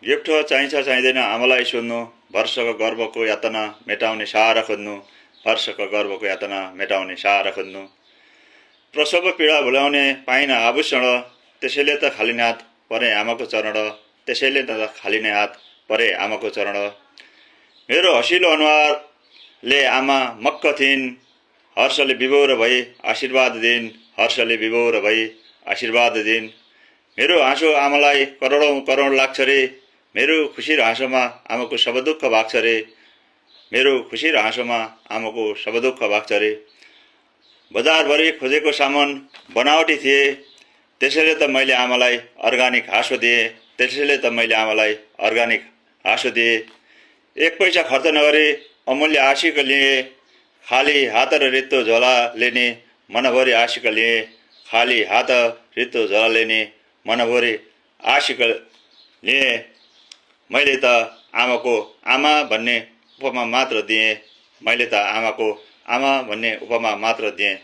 Gift चाहिन्छ चाहिँदैन आमालाई सोध्नु, वर्षको गर्वको यातना मेटाउने सहारा खोज्नु, वर्षको गर्वको यातना मेटाउने सहारा खोज्नु। प्रसव पीडा भुलाउने पाइन आभूषण, त्यसैले त खाली हात परे आमाको चरण, त्यसैले त खाली नै हात परे आमाको चरण। मेरो हसिलो अनुहारले आमा मक्क थिइन्, हर्षले विभोर भई आशीर्वाद दिइन्, हर्षले विभोर भई आशीर्वाद दिइन्। मेरो हाँसो आमालाई करोडौं करोड लाग्छ रे, मेरो खुसी र हाँसोमा आमाको सब दुःख भाग्छ रे, मेरो खुसी र हाँसोमा आमाको सब दुःख भाग्छ रे। बजारभरि खोजेको सामान बनावटी थिए, त्यसैले त मैले आमालाई अर्गानिक हाँसो दिएँ, त्यसैले त मैले आमालाई अर्गानिक हाँसो दिएँ। एक पैसा खर्च नगरी अमूल्य आशिक लिए, खाली हात र रित्तो झोला लिने मनभरि आशिक लिए, खाली हात रित्तो झोला लिने मनभरि आशिक लिए। मैले त आमाको आमा भन्ने उपमा मात्र दिएँ, मैले त आमाको आमा भन्ने उपमा मात्र दिएँ।